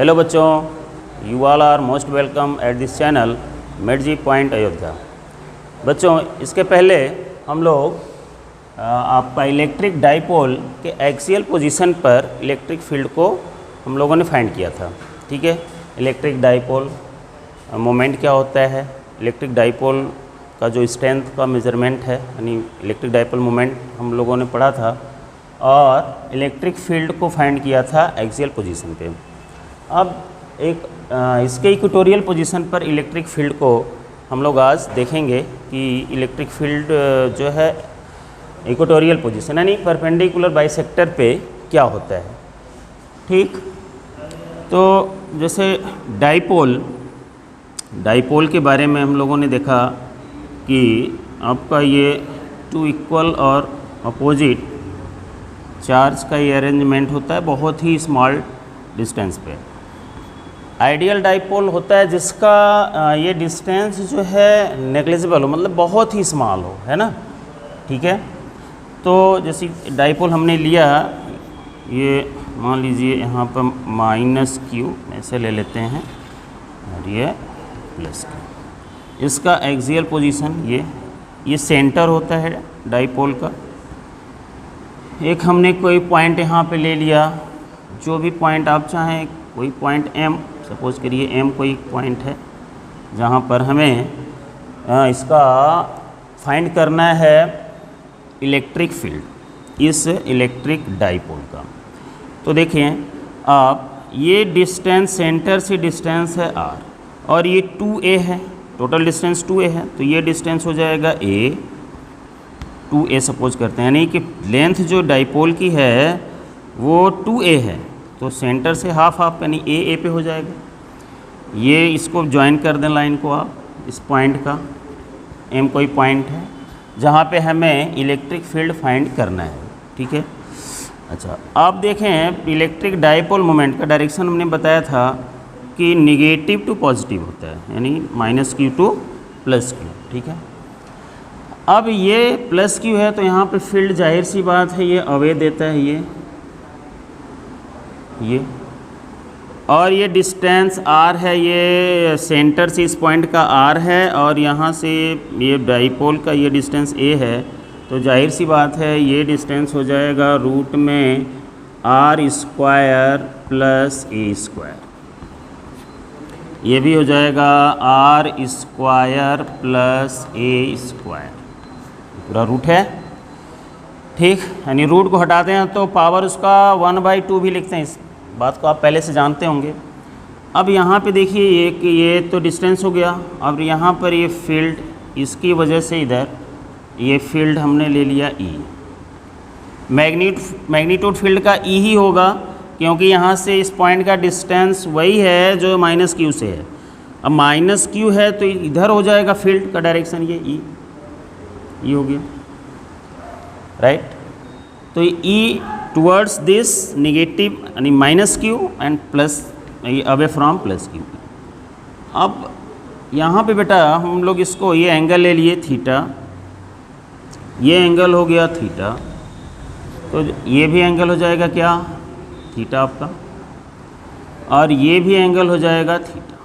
Hello बच्चों, you all are most welcome at this channel मेडजी point Ayodhya. बच्चों, इसके पहले हम लोग आपका इलेक्ट्रिक डाइपोल के एक्सियल पोजीशन पर इलेक्ट्रिक फील्ड को हम लोगों ने फाइंड किया था। ठीक है, इलेक्ट्रिक डाइपोल मोमेंट क्या होता है, इलेक्ट्रिक डाइपोल का जो स्ट्रेंथ का मेजरमेंट है, यानी इलेक्ट्रिक डाइपोल मोमेंट हम लोगों ने पढ़ा था, और इलेक्ट्रिक फील्ड को फाइंड किया था एक्सियल पोजीशन पे। अब एक इसके इक्वेटोरियल पोजीशन पर इलेक्ट्रिक फील्ड को हम लोग आज देखेंगे कि इलेक्ट्रिक फील्ड जो है इक्वेटोरियल पोजीशन यानी परपेंडिकुलर बाइसेक्टर पे क्या होता है। ठीक, तो जैसे डाइपोल के बारे में हम लोगों ने देखा कि आपका ये टू इक्वल और अपोजिट चार्ज का ये अरेंजमेंट होता है बहुत ही स्मॉल डिस्टेंस पे। आइडियल डाइपोल होता है जिसका ये डिस्टेंस जो है नेग्लिजिबल हो, मतलब बहुत ही स्मॉल हो, है ना। ठीक है, तो जैसे डाइपोल हमने लिया, ये मान लीजिए यहाँ पर -q ऐसे ले लेते हैं और ये +q। इसका एक्सियल पोजीशन ये सेंटर होता है डाइपोल का। एक हमने कोई पॉइंट यहाँ पे ले लिया, जो भी पॉइंट आप चाहें, कोई पॉइंट m, सपोज करिए m कोई पॉइंट है जहाँ पर हमें इसका फाइंड करना है इलेक्ट्रिक फील्ड इस इलेक्ट्रिक डाइपोल का। तो देखें आप, ये डिस्टेंस सेंटर से डिस्टेंस है r और ये 2a है, टोटल डिस्टेंस 2a है, तो ये डिस्टेंस हो जाएगा a, 2a सपोज करते हैं, यानी कि लेंथ जो डाइपोल की है वो 2a है, तो सेंटर से हाफ यानी a पे हो जाएगा। ये इसको ज्वाइन कर दें लाइन को आप, इस पॉइंट का m कोई पॉइंट है जहाँ पे हमें इलेक्ट्रिक फील्ड फाइंड करना है। ठीक है, अच्छा आप देखें इलेक्ट्रिक डाइपोल मोमेंट का डायरेक्शन हमने बताया था कि निगेटिव टू पॉजिटिव होता है, यानी -q टू +q। ठीक है, अब ये +q है तो यहाँ पे फील्ड जाहिर सी बात है ये अवे देता है, ये और ये डिस्टेंस r है, ये सेंटर से इस पॉइंट का r है और यहाँ से ये डाइपोल का ये डिस्टेंस a है, तो जाहिर सी बात है ये डिस्टेंस हो जाएगा रूट में r² + a²। ये भी हो जाएगा r² + a², पूरा रूट है। ठीक, यानी रूट को हटाते हैं तो पावर उसका 1/2 भी लिखते हैं, इस बात को आप पहले से जानते होंगे। अब यहाँ पे देखिए ये तो डिस्टेंस हो गया, अब यहाँ पर ये फील्ड, इसकी वजह से इधर ये फील्ड हमने ले लिया E। मैग्नीट्यूड फील्ड का E ही होगा, क्योंकि यहाँ से इस पॉइंट का डिस्टेंस वही है जो -q से है। अब -q है तो इधर हो जाएगा फील्ड का डायरेक्शन, ये E हो गया, राइट। तो E टुवर्ड्स दिस निगेटिव यानी -q and plus away from +q। अब यहाँ पे बेटा हम लोग इसको ये एंगल ले लिए थीटा, ये एंगल हो गया थीटा, तो ये भी एंगल हो जाएगा क्या, थीटा आपका, और ये भी एंगल हो जाएगा थीटा,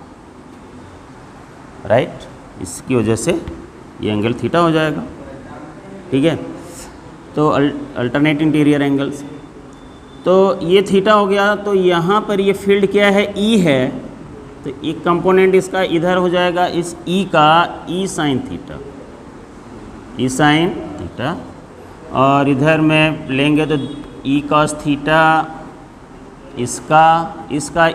राइट। इसकी वजह से ये एंगल थीटा हो जाएगा। ठीक है, तो अल्टरनेट इंटीरियर एंगल्स, तो ये थीटा हो गया। तो यहाँ पर ये फील्ड क्या है, E है, तो एक कंपोनेंट इसका इधर हो जाएगा, इस E का E sin थीटा, और इधर में लेंगे तो E cos थीटा, इसका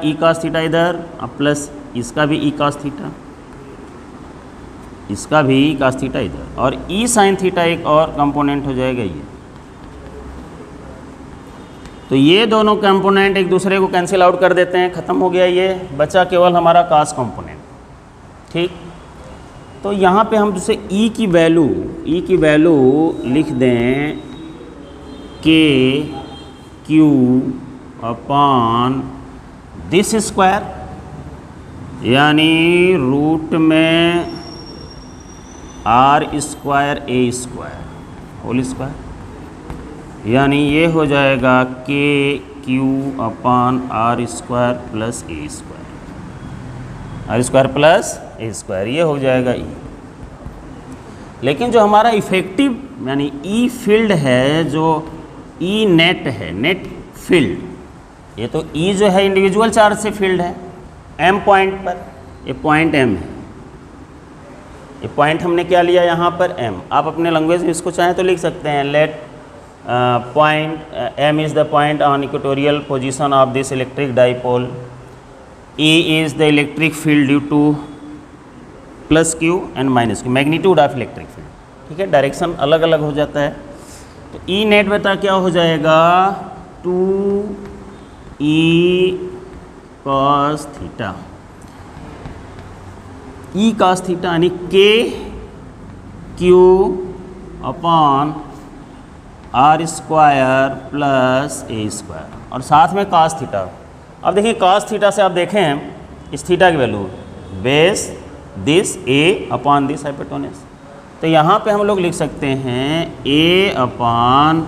E cos थीटा इधर, और प्लस इसका भी E cos थीटा, इसका भी E cos थीटा इधर, और E sin थीटा एक और कंपोनेंट हो जाएगा ये। तो ये दोनों कंपोनेंट एक दूसरे को कैंसिल आउट कर देते हैं, ख़त्म हो गया, ये बचा केवल हमारा cos कंपोनेंट। ठीक, तो यहाँ पे हम जैसे E की वैल्यू लिख दें kq/this², यानी रूट में r² a² होल स्क्वायर, यानी ये हो जाएगा k q upon r square plus a square, r square plus a square, ये हो जाएगा ई। लेकिन जो हमारा इफेक्टिव यानी ई फील्ड है, जो ई नेट है, नेट फील्ड, ये तो ई जो है इंडिविजुअल चार्ज से फील्ड है एम पॉइंट पर, ये पॉइंट एम है, ये पॉइंट हमने क्या लिया यहाँ पर एम। आप अपने लैंग्वेज में इसको चाहें तो लिख सकते हैं, let point M is the point on equatorial position of this electric dipole, E is the electric field due to plus q and minus q, magnitude of electric field. ठीक है, डायरेक्शन अलग अलग हो जाता है। तो ई नेट बता क्या हो जाएगा, 2e cos theta, E cos theta यानी k q upon r square plus a square, और साथ में cos थीटा। अब देखिए cos थीटा से आप देखें इस थीटा की value base this A upon this hypotenuse, तो यहाँ पे हम लोग लिख सकते हैं ए अपॉन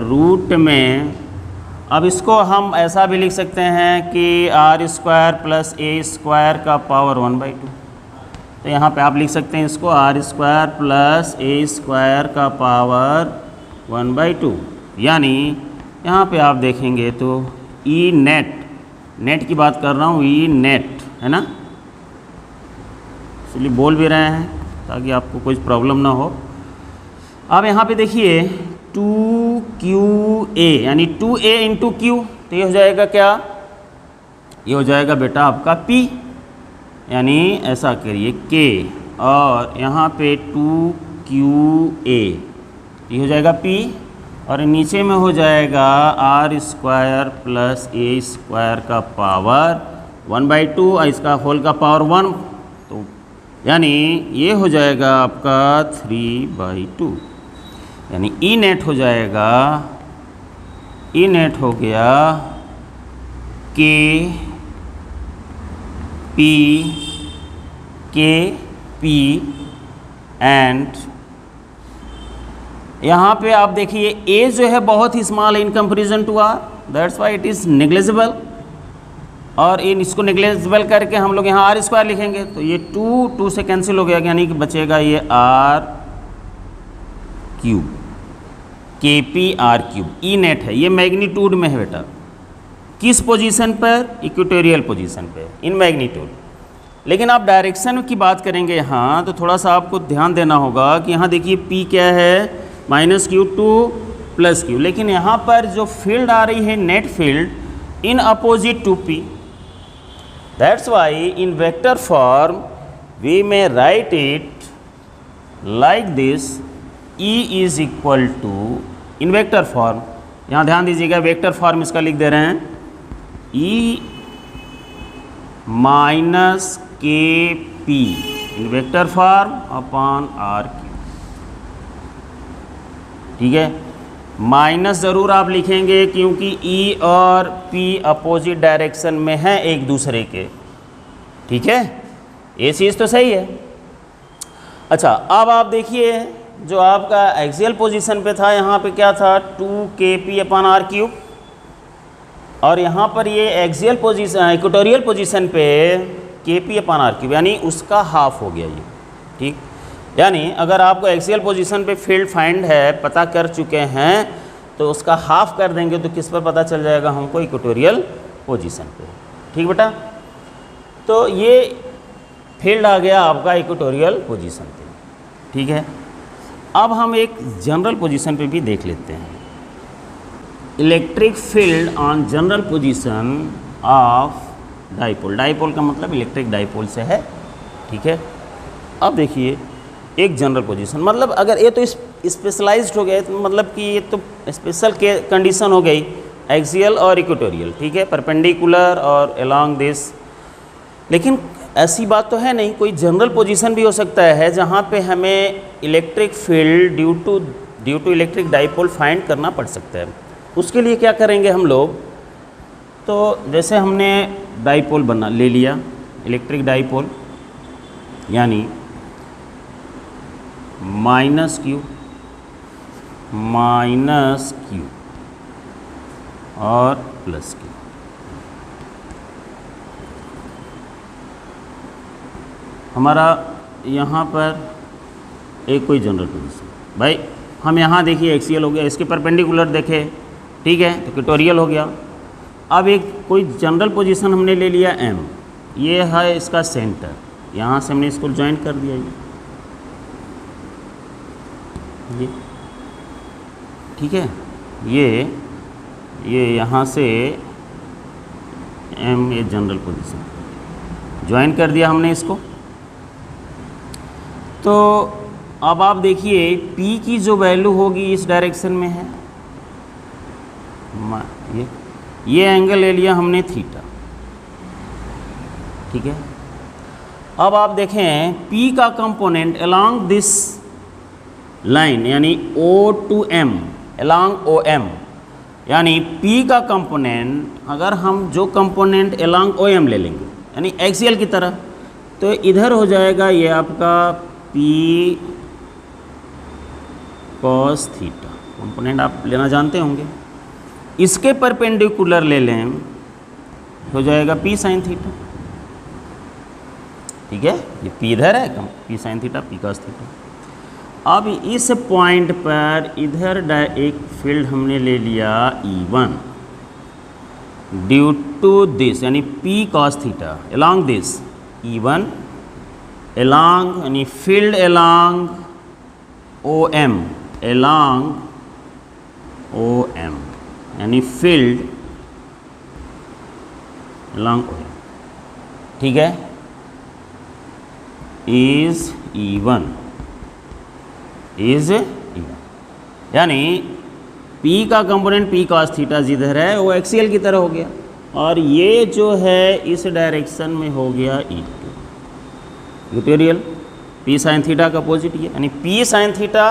रूट में। अब इसको हम ऐसा भी लिख सकते हैं कि r square plus a square का पावर 1/2, तो यहाँ पे आप लिख सकते हैं इसको r square plus a square का पावर 1/2, यानी यहाँ पे आप देखेंगे तो ई नेट, नेट की बात कर रहा हूँ, ई नेट है ना, इसलिए बोल भी रहे हैं ताकि आपको कोई प्रॉब्लम ना हो। अब यहाँ पे देखिए 2QA यानी 2A इंटू क्यू, तो ये हो जाएगा क्या, ये हो जाएगा बेटा आपका P, यानी ऐसा करिए K, और यहाँ पे 2QA, ये हो जाएगा P, और नीचे में हो जाएगा r square plus a square का पावर 1/2 और इसका होल का पावर 1, तो यानी ये हो जाएगा आपका 3/2, यानी ई नेट हो जाएगा, ई नेट हो गया के पी एंड यहाँ पे आप देखिए ए जो है बहुत ही small in comparison to R, that's why it is negligible, और इन इसको नेग्लेजिबल करके हम लोग यहाँ आर स्क्वायर लिखेंगे, तो ये 2 से कैंसिल हो गया, यानी कि बचेगा ये आर क्यूब, के P R cube. E net है, ये मैग्नीट्यूड में है बेटा, किस पोजीशन पर, इक्वेटोरियल पोजीशन पे इन मैग्नीट्यूड। लेकिन आप डायरेक्शन की बात करेंगे यहाँ, तो थोड़ा सा आपको ध्यान देना होगा कि यहाँ देखिए पी क्या है, -q टू प्लस क्यू, लेकिन यहाँ पर जो फील्ड आ रही है net field in opposite to P, that's why in vector form we may write it like this, E is equal to, in vector form, यहाँ ध्यान दीजिएगा वेक्टर फॉर्म इसका लिख दे रहे हैं, E minus k P in vector form upon r cube. ठीक है, minus ज़रूर आप लिखेंगे क्योंकि E और P अपोजिट डायरेक्शन में हैं एक दूसरे के। ठीक है, ये चीज़ तो सही है। अच्छा, अब आप देखिए जो आपका एक्सियल पोजीशन पे था, यहाँ पे क्या था 2kp अपॉन आर क्यूब, और यहाँ पर ये एक्सियल पोजीशन इक्वेटोरियल पोजीशन पे kp अपॉन आर क्यूब, यानी उसका हाफ हो गया ये। ठीक, यानी अगर आपको एक्सियल पोजीशन पे फील्ड फाइंड है, पता कर चुके हैं, तो उसका हाफ कर देंगे तो किस पर पता चल जाएगा हमको, इक्वेटोरियल पोजीशन पे। ठीक बेटा, तो ये फील्ड आ गया आपका इक्वेटोरियल पोजीशन पे। ठीक है, अब हम एक जनरल पोजीशन पे भी देख लेते हैं, electric field on general position of dipole. Dipole का मतलब इलेक्ट्रिक डाइपोल से है। ठीक है, अब देखिए एक जनरल पोजीशन, मतलब अगर ये तो स्पेशलाइज्ड हो गया, तो मतलब कि ये तो स्पेशल के कंडीशन हो गई, एक्सियल और इक्वेटोरियल। ठीक है, परपेंडिकुलर और अलोंग दिस, लेकिन ऐसी बात तो है नहीं, कोई जनरल पोजीशन भी हो सकता है जहाँ पे हमें electric field due to electric dipole find करना पड़ सकता है। उसके लिए क्या करेंगे हम लोग, तो जैसे हमने डाइपोल बना ले लिया, इलेक्ट्रिक डाइपोल, यानी -q और प्लस क्यू। हमारा यहाँ पर एक कोई जनरल पोजीशन, भाई हम यहाँ देखिए एक्सियल हो गया, इसके परपेंडिकुलर देखे, ठीक है, तो इक्वेटोरियल हो गया। अब एक कोई जनरल पोजीशन हमने ले लिया M, ये है इसका सेंटर, यहाँ से हमने इसको ज्वाइन कर दिया ये, ठीक है, ये यहाँ से M, ये जनरल पोजीशन ज्वाइन कर दिया हमने इसको। तो अब आप देखिए P की जो वैल्यू होगी इस डायरेक्शन में है, ये एंगल ले लिया हमने थीटा, ठीक है। अब आप देखें P का कंपोनेंट अलोंग दिस लाइन यानी O to M, along OM, यानी P का कंपोनेंट अगर हम जो कंपोनेंट अलोंग OM ले लेंगे यानी एक्सियल की तरह, तो इधर हो जाएगा ये आपका P cos थीटा, कंपोनेंट आप लेना जानते होंगे। इसके परपेंडिकुलर ले लें हो जाएगा P sin थीटा, ठीक है, ये P इधर है, P sin theta, P cos theta. अब इस पॉइंट पर इधर एक फील्ड हमने ले लिया E1 ड्यू टू दिस यानी P cos theta along this E1 along यानी field along OM, along OM यानी फील्ड अलोंग OM, ठीक है, इज E1 यानी P का कंपोनेंट P cos थीटा जिधर है वो एक्सियल की तरह हो गया, और ये जो है इस डायरेक्शन में हो गया E2 equatorial, P sin theta का अपोजिट ये, यानी P sin थीटा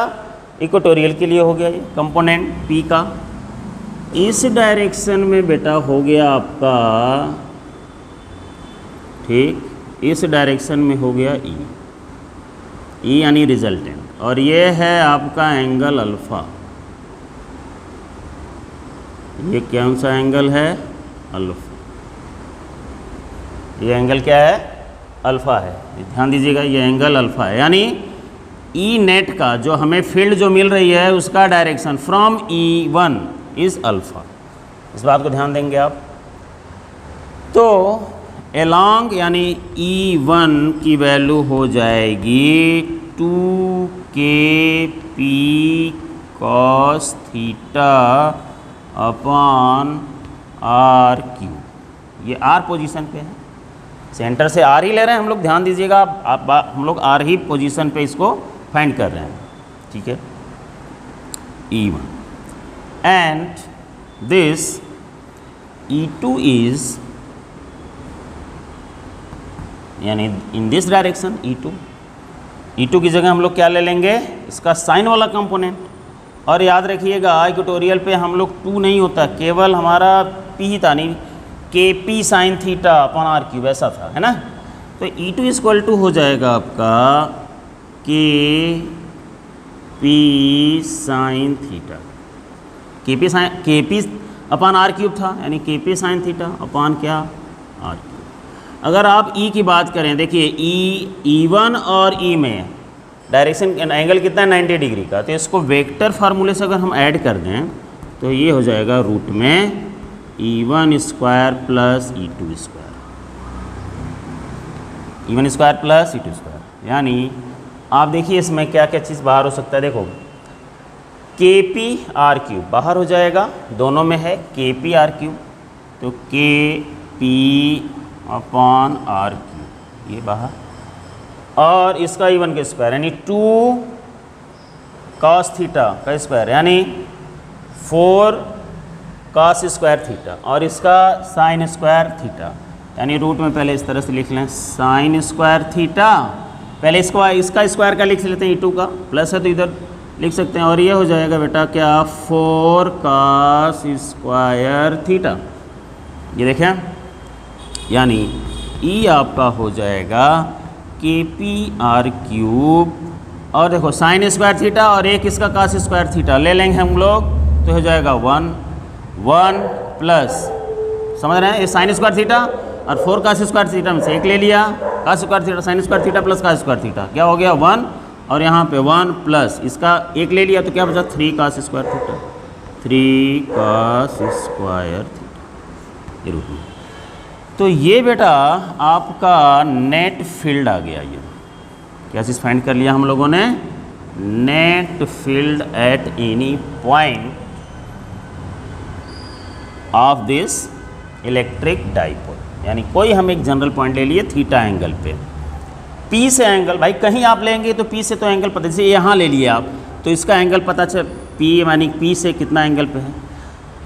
इक्वेटोरियल के लिए हो गया ये कंपोनेंट P का। इस डायरेक्शन में बेटा हो गया आपका, ठीक, इस डायरेक्शन में हो गया E यानी रिजल्टेंट, और ये है आपका एंगल अल्फ़ा। ये कौन सा एंगल है? अल्फ़ा। ये एंगल क्या है? अल्फ़ा है, ध्यान दीजिएगा, ये एंगल अल्फ़ा है, यानी ई नेट का जो हमें फील्ड जो मिल रही है उसका direction from E1 is alpha. इस बात को ध्यान देंगे आप। तो एलॉन्ग यानी E1 की वैल्यू हो जाएगी 2kp cos theta upon RQ। ये R पोजीशन पे है, सेंटर से R ही ले रहे हैं हम लोग, ध्यान दीजिएगा आप हम लोग R ही पोजीशन पे इसको फाइंड कर रहे हैं, ठीक है, E1 and this E2 is यानी इन दिस डायरेक्शन E2 की जगह हम लोग क्या ले लेंगे? इसका साइन वाला कंपोनेंट। और याद रखिएगा इक्वेटोरियल पे हम लोग 2 नहीं होता, केवल हमारा P ही था, नहीं KP sine theta upon RQ वैसा था, है ना। तो E2 इक्वल टू हो जाएगा आपका KP sine theta, KP upon RQ था, यानी KP साइन थीटा अपॉन क्या? RQ। अगर आप E की बात करें, देखिए E1 और E में डायरेक्शन एंगल कितना है? 90 डिग्री का। तो इसको वेक्टर फार्मूले से अगर हम ऐड कर दें तो ये हो जाएगा रूट में E1 square plus E2 square, E1 square plus E2 square. यानी आप देखिए इसमें क्या क्या चीज़ बाहर हो सकता है। देखो KP RQ बाहर हो जाएगा, दोनों में है KP RQ, तो KP अपॉन RQ ये बाहर, और इसका E1 के स्क्वायर यानी 2 cos थीटा का स्क्वायर यानी 4 cos स्क्वायर थीटा, और इसका साइन स्क्वायर थीटा, यानी रूट में पहले इस तरह से लिख लें साइन स्क्वायर थीटा, पहले इसका स्क्वायर का लिख लेते हैं, E2 का प्लस है तो इधर लिख सकते हैं, और ये हो जाएगा बेटा क्या? 4 cos स्क्वायर थीटा। ये देखें, यानी E आपका हो जाएगा KP R क्यूब, और देखो साइन स्क्वायर थीटा और एक इसका cos स्क्वायर थीटा ले लेंगे हम लोग, तो हो जाएगा 1 प्लस, समझ रहे हैं, ये साइन स्क्वायर थीटा और 4 cos स्क्वायर थीटा में से एक ले लिया, cos square theta sine square theta plus cos square theta, क्या हो गया 1, और यहाँ पे 1 प्लस इसका एक ले लिया तो क्या बचा 3 cos square theta, 3 cos square theta, ये रूप में। तो ये बेटा आपका नेट फील्ड आ गया। ये क्या चीज़ फाइंड कर लिया हम लोगों ने, net field at any point of this electric dipole, यानी कोई हम एक जनरल पॉइंट ले लिए थीटा एंगल पे, पी से एंगल, भाई कहीं आप लेंगे तो पी से तो एंगल पता, जैसे यहाँ ले लिए आप तो इसका एंगल पता चल, पी यानी पी से कितना एंगल पे है।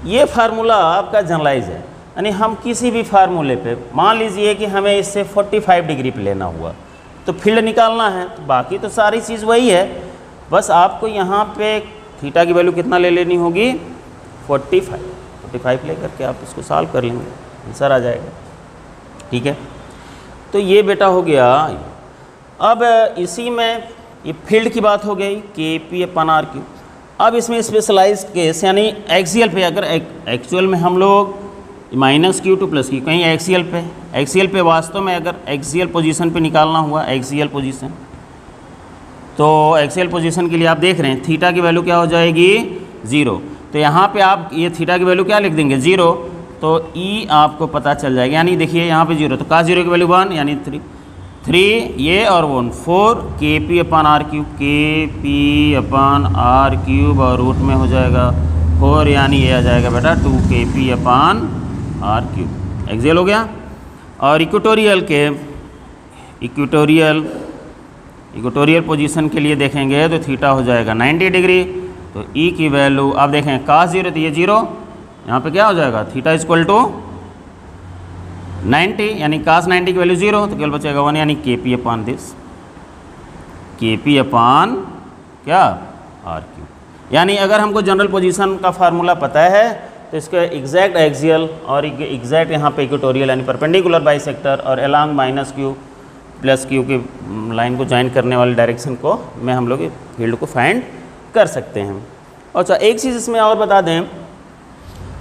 ये फार्मूला आपका जनरलाइज है, यानी हम किसी भी फार्मूले पे मान लीजिए कि हमें इससे 45 डिग्री पे लेना हुआ तो फील्ड निकालना है, तो बाकी तो सारी चीज़ वही है, बस आपको यहाँ पे थीटा की वैल्यू कितना ले लेनी होगी 45 लेकर के आप इसको सॉल्व कर लेंगे, आंसर आ जाएगा। ठीक है, तो ये बेटा हो गया। अब इसी में ये फील्ड की बात हो गई Kp/r3। अब इसमें स्पेशलाइज्ड केस यानी एक्सियल पे, अगर एक्चुअल में हम लोग -q to +q, कहीं एक्सियल पे वास्तव में अगर एक्सियल पोजीशन पे निकालना हुआ, एक्सियल पोजीशन, तो एक्सियल पोजीशन के लिए आप देख रहे हैं थीटा की वैल्यू क्या हो जाएगी 0, तो यहाँ पे आप ये थीटा की वैल्यू क्या लिख देंगे 0, तो E आपको पता चल जाएगा, यानी देखिए यहाँ पे 0, तो cos 0 की वैल्यू 1 यानी 3 ये और 1 4 Kp/r3, Kp/r3 और रूट में हो जाएगा 4, यानी ये आ जाएगा बेटा 2 Kp/r3, एक्सियल हो गया। और इक्वेटोरियल पोजीशन के लिए देखेंगे तो थीटा हो जाएगा 90 डिग्री, तो E की वैल्यू आप देखें cos 0 तो ये 0, यहाँ पे क्या हो जाएगा थीटा = 90, यानी cos 90 की वैल्यू 0, तो केवल बचेगा 1, यानी Kp/this, Kp/क्या r3। यानी अगर हमको जनरल पोजीशन का फार्मूला पता है तो इसके एग्जैक्ट एक्सियल और एग्जैक्ट यहाँ पे इक्वेटोरियल यानी परपेंडिकुलर बाइसेक्टर और अलोंग -q +q की लाइन को ज्वाइन करने वाले डायरेक्शन को में हम लोग फील्ड को फाइंड कर सकते हैं। अच्छा, एक चीज़ इसमें और बता दें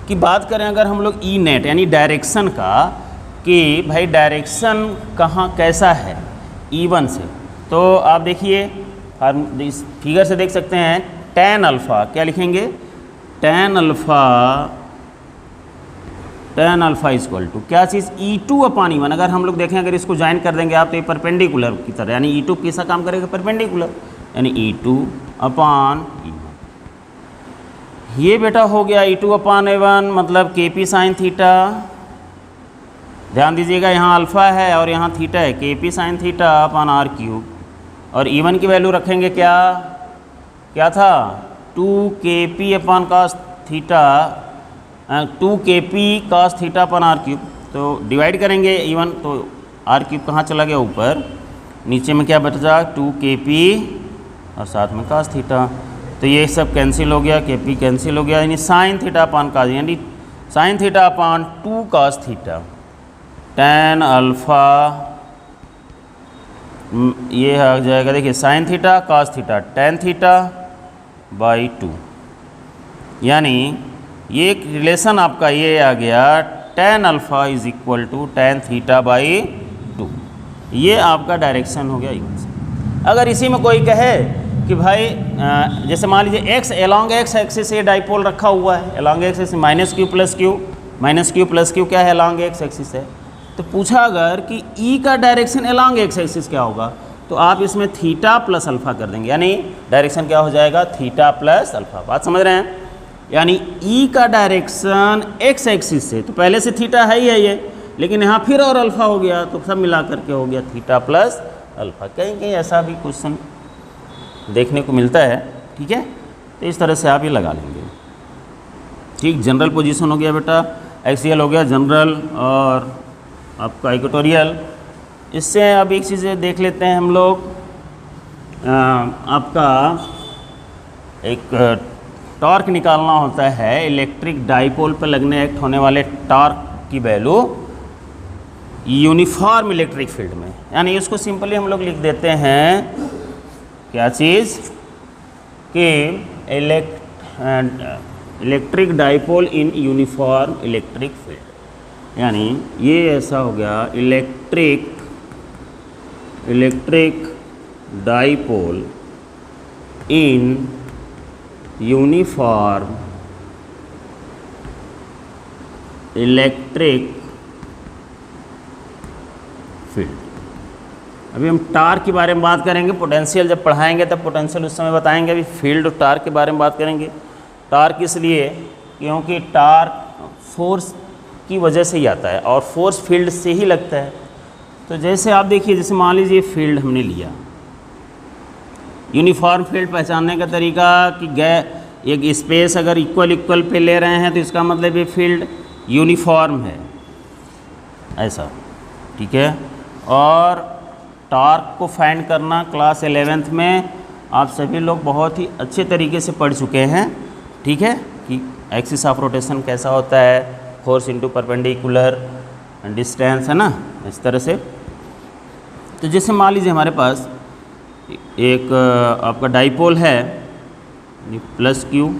कि बात करें अगर हम लोग ई नेट यानी डायरेक्शन का, कि भाई डायरेक्शन कहाँ कैसा है E1 से, तो आप देखिए इस फिगर से देख सकते हैं tan अल्फ़ा, क्या लिखेंगे tan अल्फ़ा = क्या चीज़ E2/E1। अगर हम लोग देखें, अगर इसको ज्वाइन कर देंगे आप तो ये परपेंडिकुलर की तरह, यानी E2 कैसा काम करेगा परपेंडिकुलर, यानी E2/E1। ये बेटा हो गया E2/A1 मतलब Kp sin थीटा, ध्यान दीजिएगा यहाँ अल्फ़ा है और यहाँ थीटा है, Kp sin θ/r3, और E1 की वैल्यू रखेंगे क्या था 2 Kp/cos theta, 2 Kp cos θ/r3, तो डिवाइड करेंगे E1, तो r3 कहाँ चला गया ऊपर, नीचे में क्या बचा 2 Kp और साथ में cos थीटा, तो ये सब कैंसिल हो गया, Kp कैंसिल हो गया, यानी sin θ/cos, यानी sin θ/2 cos theta, tan alpha ये आ जाएगा, देखिए sin θ cos θ tan θ/2, यानी ये एक रिलेशन आपका ये आ गया tan अल्फ़ा = tan θ/2, ये आपका डायरेक्शन हो गया। अगर इसी में कोई कहे कि भाई जैसे मान लीजिए x अलोंग x एक्सिस से डाइपोल रखा हुआ है, along x axis -q + q क्या है अलोंग x एक्सिस है, तो पूछा अगर कि E का डायरेक्शन अलोंग x एक्सिस क्या होगा, तो आप इसमें थीटा प्लस अल्फ़ा कर देंगे, यानी डायरेक्शन क्या हो जाएगा थीटा प्लस अल्फ़ा। बात समझ रहे हैं, यानी E का डायरेक्शन x एक्सिस से, तो पहले से थीटा है ही है ये, लेकिन यहाँ फिर और अल्फ़ा हो गया, तो सब मिला करके हो गया थीटा प्लस अल्फ़ा। कहीं कहीं ऐसा भी क्वेश्चन देखने को मिलता है। ठीक है, तो इस तरह से आप ये लगा लेंगे। ठीक, जनरल पोजीशन हो गया बेटा, एक्सियल हो गया जनरल, और आपका इक्वेटोरियल। इससे अब एक चीज़ देख लेते हैं हम लोग, आपका एक टॉर्क निकालना होता है इलेक्ट्रिक डाइपोल पर लगने एक्ट होने वाले टॉर्क की वैल्यू यूनिफॉर्म इलेक्ट्रिक फील्ड में, यानी इसको सिंपली हम लोग लिख देते हैं क्या चीज़ कि electric dipole in uniform electric field, यानी ये ऐसा हो गया electric dipole in uniform electric field. अभी हम टार्क के बारे में बात करेंगे, पोटेंशियल जब पढ़ाएंगे तब पोटेंशियल उस समय बताएंगे। अभी फील्ड और टार्क के बारे में बात करेंगे। टार्क इसलिए क्योंकि टार्क फोर्स की वजह से ही आता है और फोर्स फील्ड से ही लगता है। तो जैसे आप देखिए, जैसे मान लीजिए फील्ड हमने लिया, यूनिफॉर्म फील्ड पहचानने का तरीका कि एक स्पेस अगर इक्वल पे ले रहे हैं तो इसका मतलब ये फील्ड यूनिफॉर्म है, ऐसा, ठीक है। और टार्क को फाइंड करना क्लास 11th में आप सभी लोग बहुत ही अच्छे तरीके से पढ़ चुके हैं, ठीक है, कि एक्सिस ऑफ रोटेशन कैसा होता है, फोर्स इनटू परपेंडिकुलर डिस्टेंस, है ना, इस तरह से। तो जैसे मान लीजिए हमारे पास एक आपका डाइपोल है प्लस क्यू,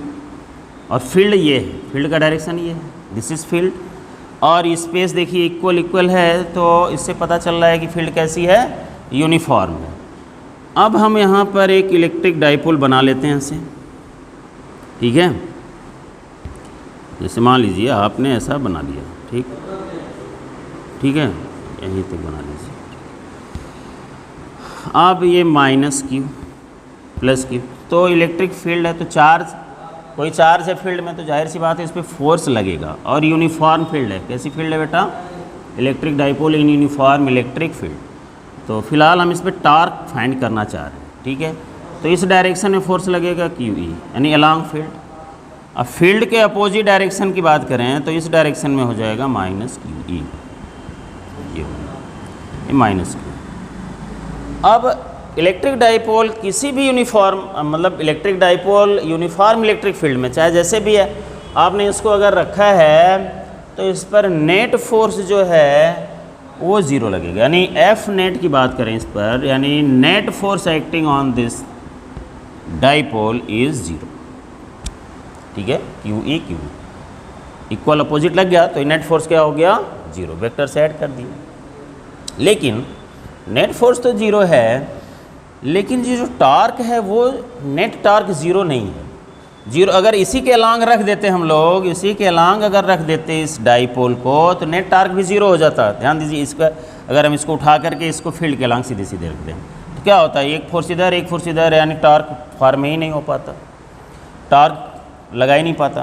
और फील्ड ये है, फील्ड का डायरेक्शन ये है, दिस इज़ फील्ड, और स्पेस देखिए इक्वल है, तो इससे पता चल रहा है कि फील्ड कैसी है, यूनिफॉर्म है। अब हम यहाँ पर एक इलेक्ट्रिक डाइपोल बना लेते हैं इसे, ठीक है। जैसे मान लीजिए आपने ऐसा बना लिया, ठीक है, यहीं तक बना लीजिए। अब ये माइनस क्यू प्लस क्यू, तो इलेक्ट्रिक फील्ड है, तो चार्ज, कोई चार्ज है फील्ड में, तो जाहिर सी बात है इस पर फोर्स लगेगा, और यूनिफॉर्म फील्ड है। कैसी फील्ड है बेटा, electric dipole in uniform electric field. तो फिलहाल हम इस पर टार्क फाइंड करना चाह रहे हैं, ठीक है। तो इस डायरेक्शन में फोर्स लगेगा क्यू ई, यानी अलॉन्ग फील्ड। अब फील्ड के अपोजिट डायरेक्शन की बात करें तो इस डायरेक्शन में हो जाएगा माइनस क्यू ई, ये माइनस क्यू। अब इलेक्ट्रिक डाइपोल किसी भी यूनिफॉर्म, मतलब electric dipole uniform electric field में, चाहे जैसे भी है, आपने इसको अगर रखा है तो इस पर नेट फोर्स जो है वो ज़ीरो लगेगा, यानी एफ नेट की बात करें इस पर, यानी net force acting on this dipole is zero, ठीक है। Q E Q equal opposite लग गया तो नेट फोर्स क्या हो गया, जीरो, वेक्टर से ऐड कर दिया। लेकिन नेट फोर्स तो जीरो है, लेकिन ये जो टार्क है वो नेट टार्क ज़ीरो नहीं है। जीरो अगर इसी के अलांग रख देते हम लोग, इसी के अलांग अगर रख देते इस डाइपोल को, तो नेट टार्क भी ज़ीरो हो जाता। ध्यान दीजिए, इसका अगर हम इसको उठा करके इसको फील्ड के अलांग सीधे सीधे रख दें तो क्या होता है, एक फोर्स इधर एक फोर्स इधर, यानी टार्क फॉर्म ही नहीं हो पाता, टार्क लगा ही नहीं पाता,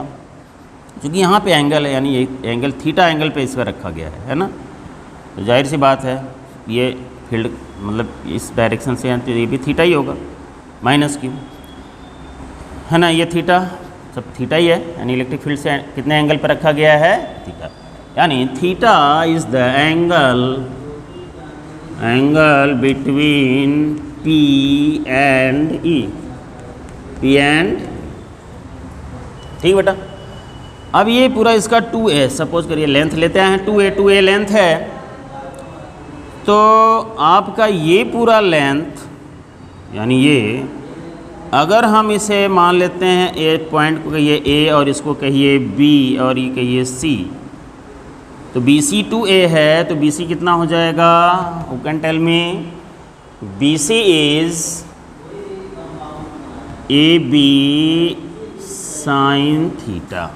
क्योंकि यहाँ पे एंगल है, यानी एक एंगल थीटा एंगल पे इस पर रखा गया है ना। तो जाहिर सी बात है ये फील्ड मतलब इस डायरेक्शन से, तो ये भी थीटा ही होगा, माइनस क्यू, है ना, ये थीटा सब थीटा ही है, यानी इलेक्ट्रिक फील्ड से कितने एंगल पर रखा गया है, थीटा, यानी theta is the angle between P and E, P and, ठीक बेटा। अब ये पूरा इसका 2a, सपोज करिए लेंथ लेते हैं 2a लेंथ है, तो आपका ये पूरा लेंथ, यानी ये अगर हम इसे मान लेते हैं ए पॉइंट को कहिए ए और इसको कहिए बी और ये कहिए सी, तो बी सी टू ए है, तो बी सी कितना हो जाएगा, who can tell me, B C is A B sine theta,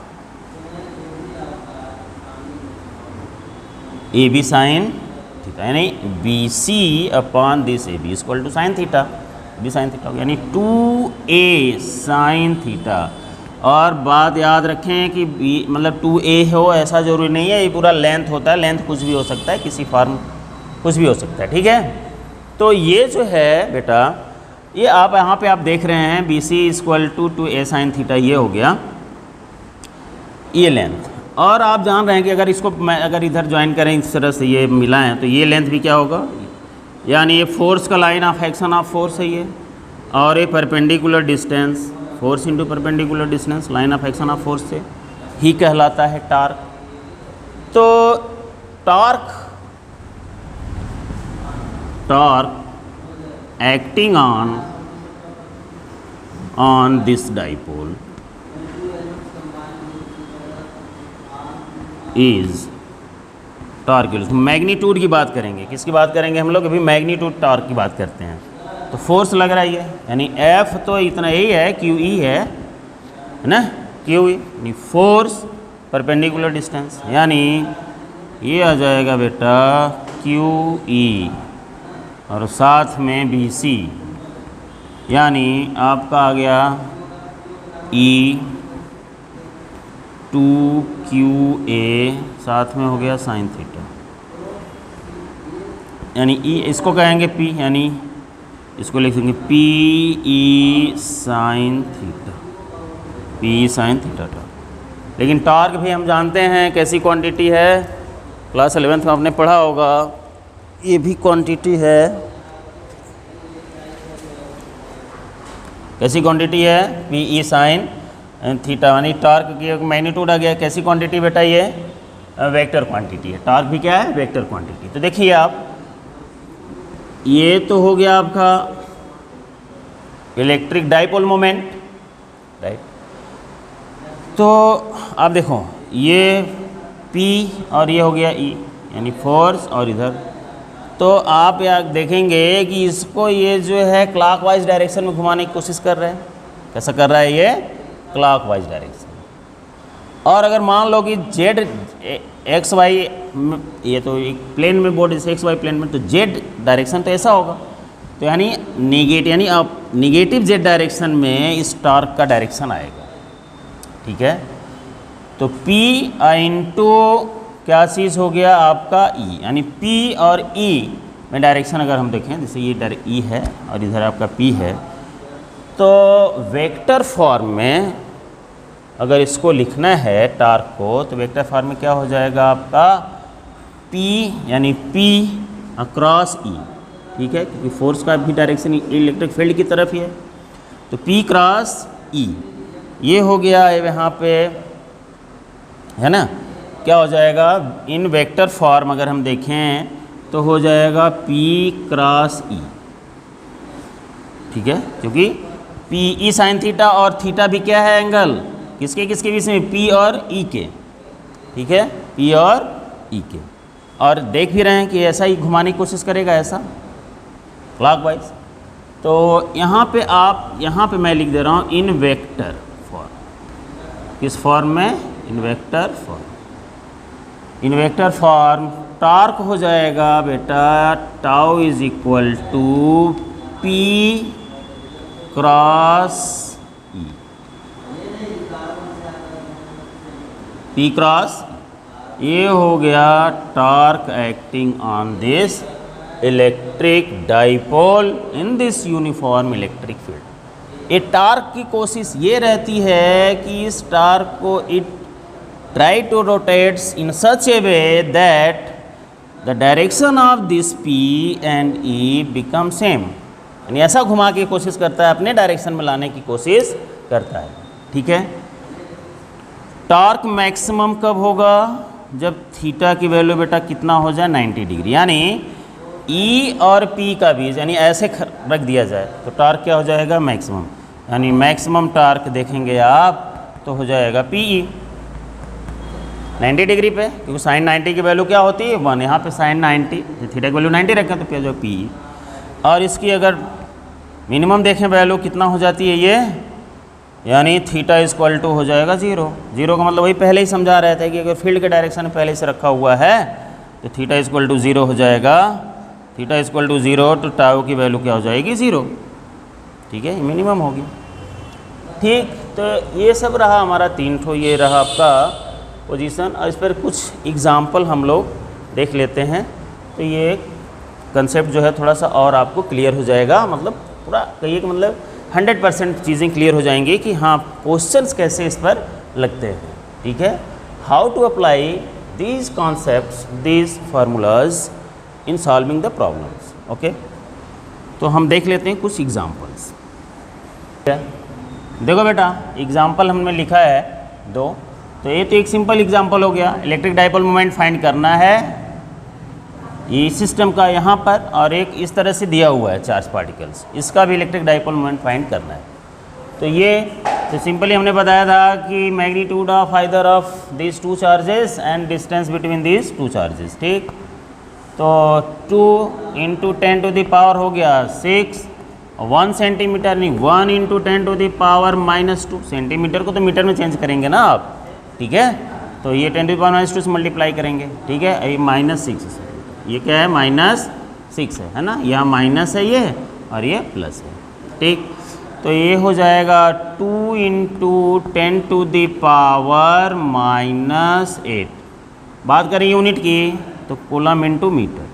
A B sine theta, यानी B C upon this A B equal to sine theta, B sine theta, यानी 2a sine theta. और बात याद रखें कि B मतलब 2a हो ऐसा ज़रूरी नहीं है, ये पूरा लेंथ होता है, लेंथ कुछ भी हो सकता है, किसी फॉर्म कुछ भी हो सकता है, ठीक है। तो ये जो है बेटा, ये आप यहाँ पे आप देख रहे हैं B C equal to 2a sine theta, ये हो गया ये लेंथ। और आप जान रहे हैं कि अगर इसको मैं अगर इधर ज्वाइन करें इस तरह से ये मिलाएं तो ये लेंथ भी क्या होगा, यानी ये फोर्स का line of action of force है ये, और ये perpendicular distance, force into perpendicular distance line of action of force से ही कहलाता है टार्क। तो torque acting on this dipole is torque. Magnitude की बात करेंगे, किसकी बात करेंगे हम लोग? अभी मैग्नीट्यूड टॉर्क की बात करते हैं। तो फोर्स लग रहा है ये, यानी F तो इतना ही है, QE है ना, QE यानी फोर्स परपेंडिकुलर डिस्टेंस, यानी ये आ जाएगा बेटा QE और साथ में BC, यानी आपका आ गया E2QA साथ में हो गया साइन थीटा, यानी E इसको कहेंगे P, यानी इसको लिखेंगे PE sine theta, PE sine theta torque. लेकिन टॉर्क भी हम जानते हैं कैसी क्वांटिटी है, क्लास 11th में आपने पढ़ा होगा, ये भी क्वांटिटी है। कैसी क्वांटिटी है? PE साइन थीटा, यानी टॉर्क की मैग्नीट्यूड आ गया। कैसी क्वांटिटी बेटा? ये वेक्टर क्वांटिटी है। टॉर्क भी क्या है? Vector quantity. तो देखिए आप, ये तो हो गया आपका इलेक्ट्रिक डाइपोल मोमेंट, राइट। तो आप देखो, ये P और ये हो गया E, यानी फोर्स, और इधर तो आप यहाँ देखेंगे कि इसको ये जो है क्लॉकवाइज डायरेक्शन में घुमाने की कोशिश कर रहे हैं। कैसा कर रहा है ये? Clockwise direction. और अगर मान लो कि जेड एक्स वाई, ये तो एक प्लेन में बोर्ड जैसे एक्स वाई प्लेन में, तो जेड डायरेक्शन तो ऐसा होगा, तो यानी निगेटिव जेड डायरेक्शन में इस टॉर्क का डायरेक्शन आएगा, ठीक है। तो P इंटू क्या चीज़ हो गया आपका E, यानी P और E में डायरेक्शन अगर हम देखें, जैसे ये E है और इधर आपका P है, तो वेक्टर फॉर्म में अगर इसको लिखना है टॉर्क को, तो वेक्टर फॉर्म में क्या हो जाएगा आपका? P यानी P अक्रॉस E, ठीक है, क्योंकि फोर्स का भी डायरेक्शन इलेक्ट्रिक फील्ड की तरफ ही है। तो P क्रॉस E ये हो गया यहाँ पे, है ना। क्या हो जाएगा इन वेक्टर फॉर्म अगर हम देखें तो हो जाएगा P क्रॉस E, ठीक है, क्योंकि PE साइन थीटा और थीटा भी क्या है? एंगल। किसके किसके बीच में? P और E के, ठीक है, P और E के। और देख भी रहे हैं कि ऐसा ही घुमाने की कोशिश करेगा, ऐसा क्लॉकवाइज। तो यहाँ पे आप, यहाँ पे मैं लिख दे रहा हूँ इन वेक्टर फॉर्म। किस फॉर्म में? In vector form. In vector form torque हो जाएगा बेटा tau is equal to P cross E, P cross, ये हो गया torque acting on this electric dipole in this uniform electric field. ये torque की कोशिश ये रहती है कि इस टॉर्क को it try to rotates in such a way that the direction of this P and E become same, यानी ऐसा घुमा के कोशिश करता है, अपने डायरेक्शन में लाने की कोशिश करता है, ठीक है। टॉर्क मैक्सिमम कब होगा? जब थीटा की वैल्यू बेटा कितना हो जाए? 90 डिग्री, यानी E और P का बीच, यानी ऐसे रख दिया जाए तो टॉर्क क्या हो जाएगा? मैक्सिमम, यानी मैक्सिमम टॉर्क देखेंगे आप तो हो जाएगा PE 90 डिग्री पे, क्योंकि साइन 90 की वैल्यू क्या होती है? 1। यहाँ पे साइन 90, थीटा की वैल्यू 90 रखें तो क्या जो PE। और इसकी अगर मिनिमम देखें वैल्यू कितना हो जाती है ये, यानी थीटा इक्वल टू हो जाएगा 0। 0 का मतलब वही पहले ही समझा रहे थे कि अगर फील्ड के डायरेक्शन पहले से रखा हुआ है तो थीटा इक्वल टू 0 हो जाएगा। थीटा इक्वल टू 0 तो टाउ की वैल्यू क्या हो जाएगी? 0, ठीक है, मिनिमम होगी, ठीक। तो ये सब रहा हमारा 3 ठो, ये रहा आपका पोजीशन। और इस पर कुछ एग्जाम्पल हम लोग देख लेते हैं, तो ये कंसेप्ट जो है थोड़ा सा और आपको क्लियर हो जाएगा, मतलब पूरा कहिए कि मतलब 100% चीज़ें क्लियर हो जाएंगी कि हाँ क्वेश्चंस कैसे इस पर लगते हैं, ठीक है। How to apply these concepts, these formulas in solving the problems, okay. तो हम देख लेते हैं कुछ एग्जाम्पल्स। देखो बेटा, एग्जाम्पल हमने लिखा है 2, तो ये तो एक सिंपल एग्जांपल हो गया। इलेक्ट्रिक डाइपोल मोमेंट फाइंड करना है ये सिस्टम का यहाँ पर, और एक इस तरह से दिया हुआ है चार्ज पार्टिकल्स, इसका भी इलेक्ट्रिक डाइपोल मोमेंट फाइंड करना है। तो ये तो सिंपली हमने बताया था कि magnitude of either of this two charges and distance between this two charges, ठीक। तो 2 × 10 टू द पावर हो गया 6, 1 सेंटीमीटर नहीं, 1 × 10 टू द पावर -2 सेंटीमीटर को तो मीटर में चेंज करेंगे ना आप, ठीक है। तो ये 10 टू द पावर -2 से मल्टीप्लाई करेंगे, ठीक है। ये -6 है, ये क्या है -6 है ना, यहाँ माइनस है ये और ये प्लस है, ठीक। तो ये हो जाएगा 2 × 10 टू द पावर -8। बात करें यूनिट की तो कूलम × मीटर।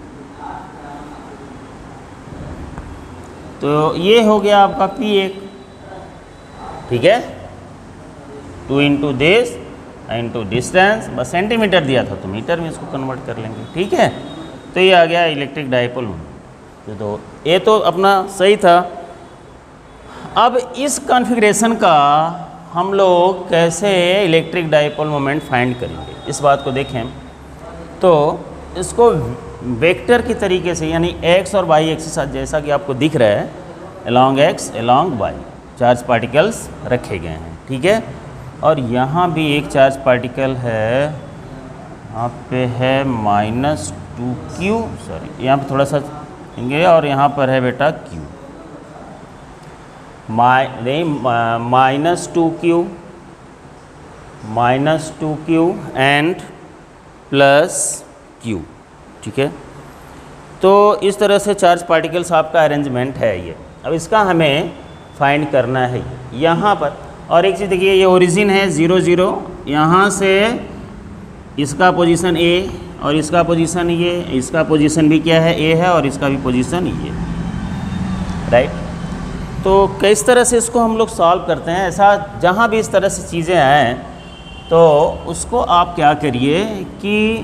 तो ये हो गया आपका P1, ठीक है। 2 × दिस × डिस्टेंस, बस सेंटीमीटर दिया था तो मीटर में इसको कन्वर्ट कर लेंगे, ठीक है। तो ये आ गया इलेक्ट्रिक डाइपोल मोमेंट। तो ये तो अपना सही था। अब इस कॉन्फ़िगरेशन का हम लोग कैसे इलेक्ट्रिक डाइपोल मोमेंट फाइंड करेंगे, इस बात को देखें। तो इसको वेक्टर की तरीके से, यानी x और y एक्सिस के साथ, जैसा कि आपको दिख रहा है, along x along y charge particles रखे गए हैं, ठीक है। और यहाँ भी एक चार्ज पार्टिकल है, यहाँ पे है -2q, सॉरी यहाँ पे थोड़ा सा देंगे, और यहाँ पर है बेटा q, -2q एंड +q, ठीक है। तो इस तरह से चार्ज पार्टिकल्स आपका अरेंजमेंट है ये। अब इसका हमें फाइंड करना है यहाँ पर। और एक चीज़ देखिए, ये ओरिजिन है 0 0, यहाँ से इसका पोजीशन A और इसका पोजीशन ये, इसका पोजीशन भी क्या है A है और इसका भी पोजीशन ये, राइट। तो किस तरह से इसको हम लोग सॉल्व करते हैं, ऐसा जहाँ भी इस तरह से चीज़ें आएँ तो उसको आप क्या करिए कि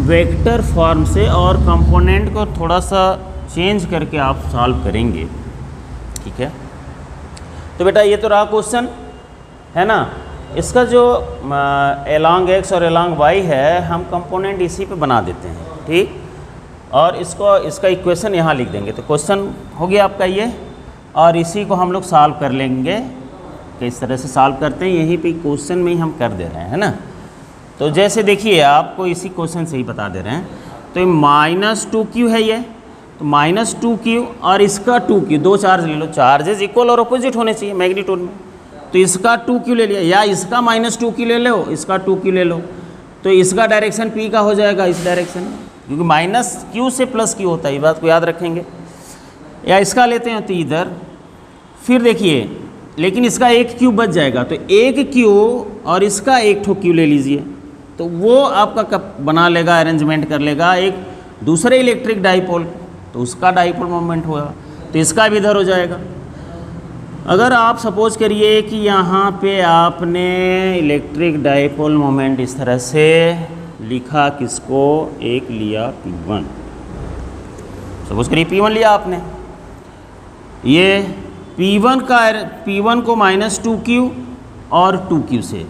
वेक्टर फॉर्म से और कंपोनेंट को थोड़ा सा चेंज करके आप सॉल्व करेंगे, ठीक है। तो बेटा ये तो रहा क्वेश्चन, है ना। इसका जो along x और along y है, हम कंपोनेंट इसी पे बना देते हैं, ठीक। और इसका इक्वेशन यहाँ लिख देंगे। तो क्वेश्चन हो गया आपका ये, और इसी को हम लोग सॉल्व कर लेंगे। किस तरह से सॉल्व करते हैं यहीं पे क्वेश्चन में ही हम कर दे रहे हैं, है ना। तो जैसे देखिए, आपको इसी क्वेश्चन से ही बता दे रहे हैं। तो -2q है ये, तो -2q और इसका 2q, दो चार्ज ले लो, चार्जेस इक्वल और अपोजिट होने चाहिए मैग्नीट्यूड में। तो इसका 2q ले लिया, या इसका -2q ले लो, इसका 2q ले लो, तो इसका डायरेक्शन p का हो जाएगा इस डायरेक्शन में, क्योंकि -q से +q होता है, ये बात को याद रखेंगे। या इसका लेते हैं तो इधर, फिर देखिए, लेकिन इसका एक q बच जाएगा, तो एक q और इसका एक ठो q ले लीजिए, तो वो आपका कब बना लेगा, अरेंजमेंट कर लेगा एक दूसरे इलेक्ट्रिक डाइपोल, तो उसका डाइपोल मोमेंट होगा। तो इसका भी इधर हो जाएगा। अगर आप सपोज करिए कि यहाँ पे आपने इलेक्ट्रिक डाइपोल मोमेंट इस तरह से लिखा, किसको, एक लिया P1, सपोज करिए P1 लिया आपने, ये P1 को -2q और 2q से,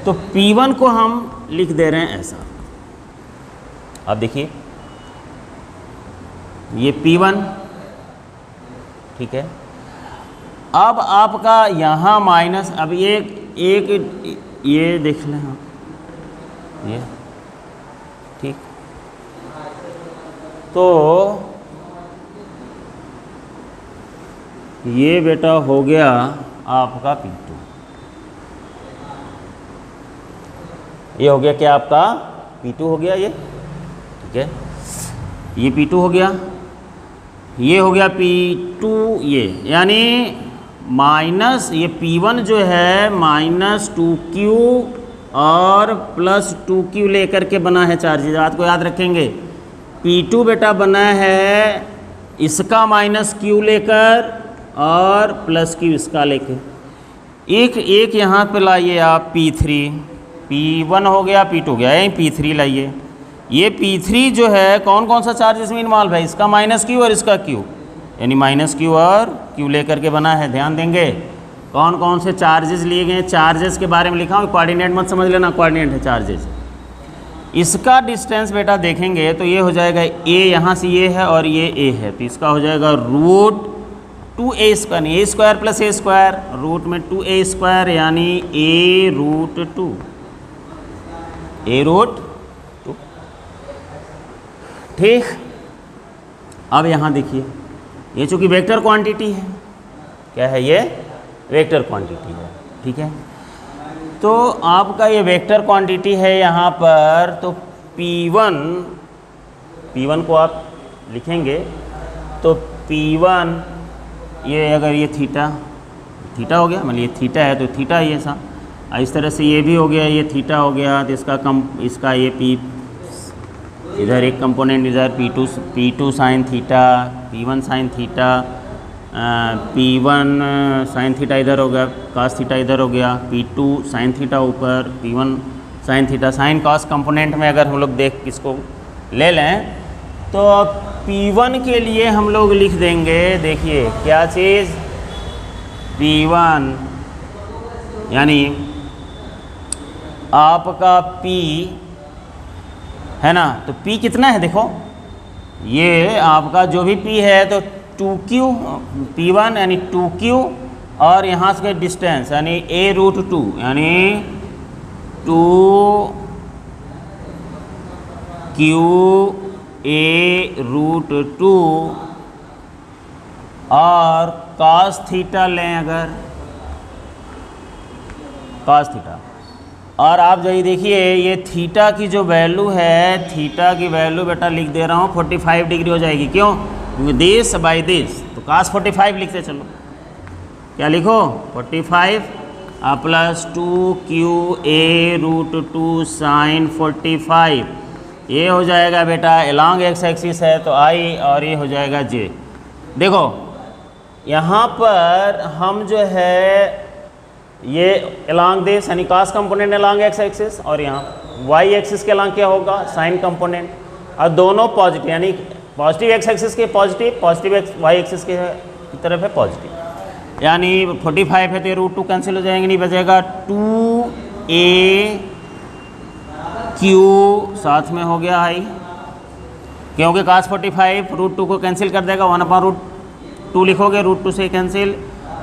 तो P1 को हम लिख दे रहे हैं ऐसा। अब देखिए ये P1, ठीक है। अब आपका यहाँ माइनस, अब ये देख लें आप, ये ठीक। तो ये बेटा हो गया आपका P2, ये हो गया क्या आपका P2 हो गया ये, ठीक है। ये P2 हो गया, ये हो गया P2, ये यानी माइनस, ये P1 जो है -2q और +2q लेकर के बना है चार्जेज, बात को याद रखेंगे। P2 बेटा बना है इसका -q लेकर और +q इसका लेकर। एक यहाँ पे लाइए आप P3, P1 हो गया, P2 हो गया, यहीं P3 लाइए। ये P3 जो है कौन कौन सा चार्ज इसमें इन्वॉल्व है, इसका -q और इसका q, यानी -q और q लेकर के बना है। ध्यान देंगे कौन कौन से चार्जेस लिए गए, चार्जेस के बारे में लिखा हूँ, कोऑर्डिनेट मत समझ लेना, कोऑर्डिनेट है चार्जेस। इसका डिस्टेंस बेटा देखेंगे तो ये हो जाएगा a, यहाँ से ये है और ये a है, तो इसका हो जाएगा 2a स्क्वायर नहीं, a square plus a square root में 2a स्क्वायर यानी a रूट 2, a रूट 2। ठीक, अब यहाँ देखिए ये चूँकि वेक्टर क्वांटिटी है, क्या है ये, वेक्टर क्वांटिटी है, ठीक है। तो आपका ये वेक्टर क्वांटिटी है यहाँ पर, तो P1 को आप लिखेंगे तो P1 ये अगर ये थीटा हो गया, मतलब ये थीटा है तो थीटा ये सा, इस तरह से ये भी हो गया, ये थीटा हो गया, तो इसका ये P इधर एक कंपोनेंट इधर P2 sine theta, P1 sine theta, P1 sine theta इधर हो गया, cos थीटा इधर हो गया, P2 साइन थीटा ऊपर, P1 sine theta, sine cos component में अगर हम लोग देख इसको ले लें तो P1 के लिए हम लोग लिख देंगे, देखिए क्या चीज़, P1 यानी आपका P है ना, तो P कितना है देखो, ये आपका जो भी P है तो 2Q, P1 यानी 2Q और यहाँ से डिस्टेंस यानी a रूट 2 यानी 2Q a रूट 2 और cos थीटा लें अगर, cos थीटा, और आप जो देखिए ये थीटा की जो वैल्यू है, थीटा की वैल्यू बेटा लिख दे रहा हूँ 45 डिग्री हो जाएगी, क्यों, क्योंकि दिस बाई दिस, तो cos 45 लिखते चलो, क्या लिखो 45 plus 2Q a root 2 sign 45, ये हो जाएगा बेटा अलॉन्ग एक्स एक्सिस है तो I और ये हो जाएगा J। देखो यहाँ पर हम जो है ये अलॉन्ग दिस यानी cos component along x axis, और यहाँ y एक्सिस के अलॉन्ग क्या होगा, साइन कंपोनेंट, और दोनों पॉजिटिव यानी पॉजिटिव एक्स एक्सिस के पॉजिटिव, पॉजिटिव y एक्सिस के की तरफ है पॉजिटिव, यानी 45 है तो ये रूट 2 कैंसिल हो जाएंगे, नहीं बचेगा 2a q साथ में हो गया I, क्योंकि cos 45 रूट 2 को कैंसिल कर देगा, 1/√2 लिखोगे, रूट 2 से कैंसिल,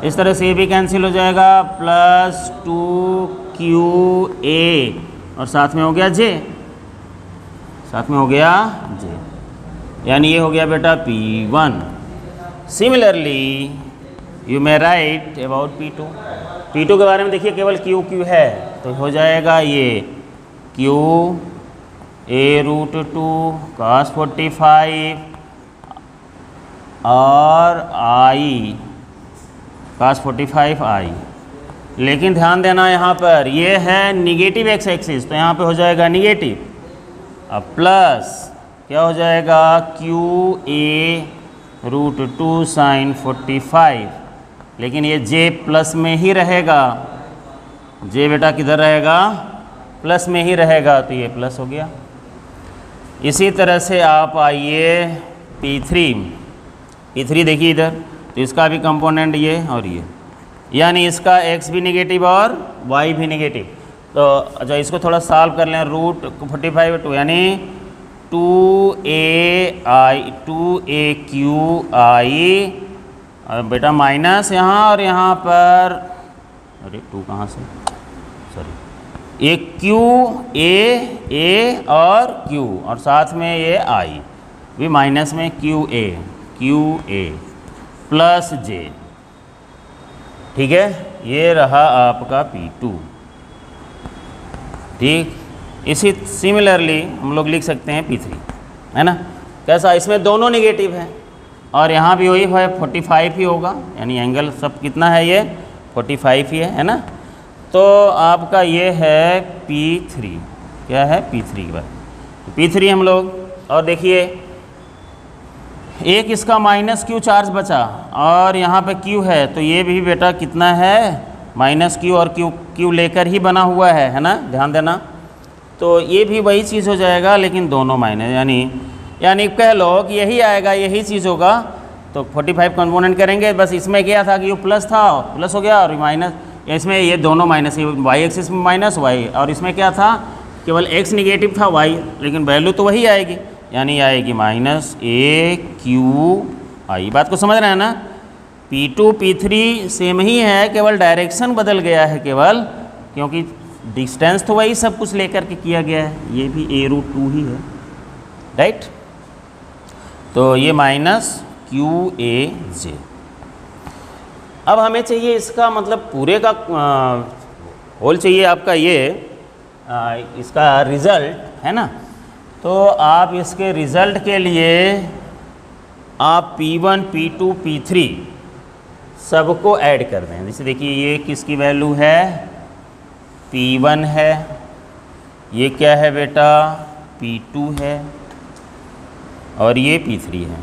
इस तरह से ये भी कैंसिल हो जाएगा, प्लस 2QA और साथ में हो गया J, साथ में हो गया J, यानी ये हो गया बेटा P1। Similarly you may right about P2, P2 के बारे में देखिए केवल Q है तो हो जाएगा ये Q a रूट 2 cos 45 और I cos 45 I, लेकिन ध्यान देना यहाँ पर ये है निगेटिव एक्स एक्सिस तो यहाँ पे हो जाएगा निगेटिव, अब प्लस क्या हो जाएगा QA रूट 2 साइन 45, लेकिन ये J प्लस में ही रहेगा, J बेटा किधर रहेगा, प्लस में ही रहेगा, तो ये प्लस हो गया। इसी तरह से आप आइए P3 देखिए इधर, तो इसका भी कंपोनेंट ये और ये, यानी इसका x भी नेगेटिव और y भी नेगेटिव, तो अच्छा इसको थोड़ा सॉल्व कर लें, रूट 45 2 यानी 2AQI बेटा माइनस यहाँ और यहाँ पर, अरे 2 कहाँ से, सॉरी, ये QA और Q और साथ में ये I भी माइनस में QA प्लस J, ठीक है, ये रहा आपका P2। ठीक, इसी सिमिलरली हम लोग लिख सकते हैं P3, है ना, कैसा, इसमें दोनों नेगेटिव हैं और यहाँ भी वही है 45 ही होगा, यानी एंगल सब कितना है, ये 45 ही है ना, तो आपका ये है P3, क्या है P3 के बाद P3 हम लोग, और देखिए एक इसका माइनस Q चार्ज बचा और यहाँ पे Q है, तो ये भी बेटा कितना है माइनस Q और Q लेकर ही बना हुआ है ना, ध्यान देना, तो ये भी वही चीज़ हो जाएगा लेकिन दोनों माइनस, यानी कह लो कि यही आएगा, यही चीज़ होगा, तो 45 कंपोनेंट करेंगे, बस इसमें क्या था कि ये प्लस था, प्लस हो गया, और माइनस, इसमें ये दोनों माइनस, y एक्सिस में माइनस y, और इसमें क्या था केवल x निगेटिव था y, लेकिन वैल्यू तो वही आएगी, यानी आएगी माइनस AQI, बात को समझ रहे हैं ना, P2 P3 सेम ही है, केवल डायरेक्शन बदल गया है केवल, क्योंकि डिस्टेंस तो वही सब कुछ लेकर के किया गया है, ये भी a√2 ही है, राइट। तो ये माइनस QAJ। अब हमें चाहिए इसका मतलब पूरे का होल चाहिए आपका ये इसका रिज़ल्ट है ना। तो आप इसके रिज़ल्ट के लिए आप P1 P2 P3 सबको ऐड कर दें। जैसे देखिए ये किसकी वैल्यू है, P1 है, ये क्या है बेटा P2 है, और ये P3 है।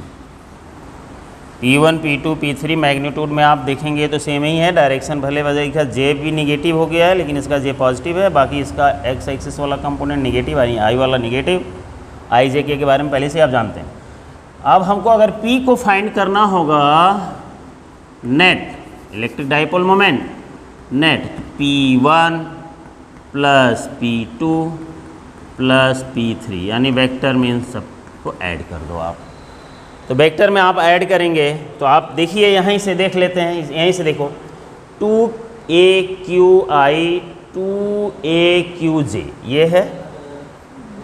P1 P2 P3 मैग्नीट्यूड में आप देखेंगे तो सेम ही है, डायरेक्शन भले वजह का J भी निगेटिव हो गया है लेकिन इसका J पॉजिटिव है, बाकी इसका x एक्सिस वाला कंपोनेंट निगेटिव है, I वाला निगेटिव, IJ के बारे में पहले से आप जानते हैं। अब हमको अगर P को फाइंड करना होगा net electric dipole moment, net P1 plus P2 plus P3 यानी वेक्टर मीन्स सबको ऐड कर दो आप। तो वेक्टर में आप ऐड करेंगे तो आप देखिए यहीं से देख लेते हैं, यहीं से देखो 2AQI 2AQJ ये है,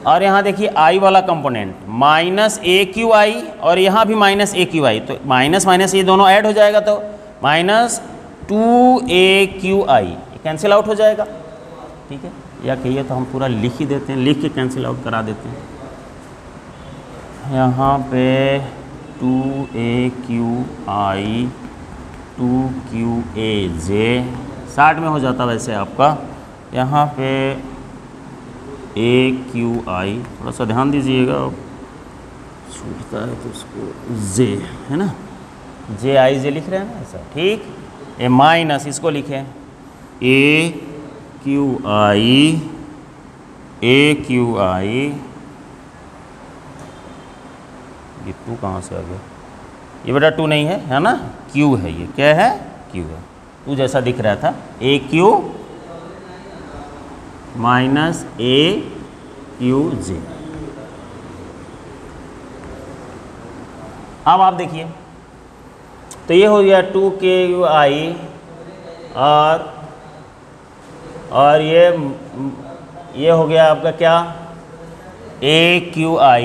और यहाँ देखिए I वाला कंपोनेंट माइनस AQI और यहाँ भी माइनस AQI, तो माइनस माइनस ये दोनों ऐड हो जाएगा तो माइनस 2AQI कैंसिल आउट हो जाएगा, ठीक है। या कहिए तो हम पूरा लिख ही देते हैं, लिख के कैंसिल आउट करा देते हैं। यहाँ पे 2AQI 2QAJ 60 में हो जाता वैसे आपका, यहाँ पे AQI थोड़ा सा ध्यान दीजिएगा, छूटता है तो उसको J है ना, JIJ लिख रहे हैं ना ऐसा, ठीक। ए माइनस इसको लिखें AQI ये 2 कहाँ से आ गया, ये बेटा 2 नहीं है ना, Q है, ये क्या है Q है, 2 जैसा दिख रहा था, AQ माइनस AQJ। अब आप देखिए तो ये हो गया 2KUI और ये हो गया आपका क्या AQI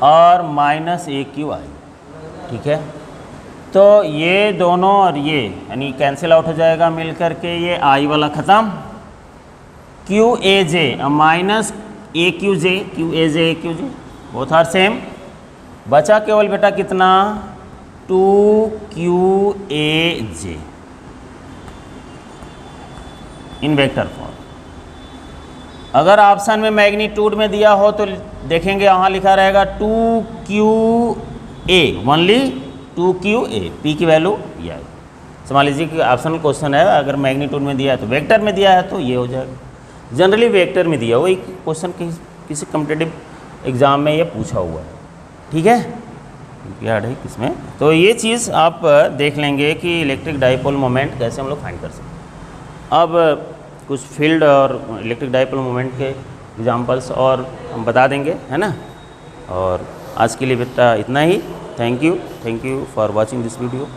और माइनस AQI, ठीक है। तो ये दोनों और ये यानी कैंसिल आउट हो जाएगा मिल करके, ये I वाला ख़त्म, QAJ minus AQJ QAJ both are same, बचा केवल बेटा कितना 2QAJ इन वेक्टर फॉर्म। अगर ऑप्शन में मैग्नीट्यूड में दिया हो तो देखेंगे यहाँ लिखा रहेगा 2QA ओनली 2QA, P की वैल्यू ये आएगी। समझ लीजिए कि ऑप्शनल क्वेश्चन है, अगर मैग्नीट्यूड में दिया है तो वेक्टर में दिया है तो ये हो जाएगा। जनरली वेक्टर में दिया हुआ एक क्वेश्चन किसी कॉम्पिटिटिव एग्जाम में ये पूछा हुआ है, ठीक है, याद है किसमें। तो ये चीज़ आप देख लेंगे कि इलेक्ट्रिक डाइपोल मोमेंट कैसे हम लोग फाइंड कर सकते हैं। अब कुछ फील्ड और इलेक्ट्रिक डाइपोल मोमेंट के एग्जांपल्स और हम बता देंगे, है ना। और आज के लिए बेटा इतना ही। Thank you for watching this video.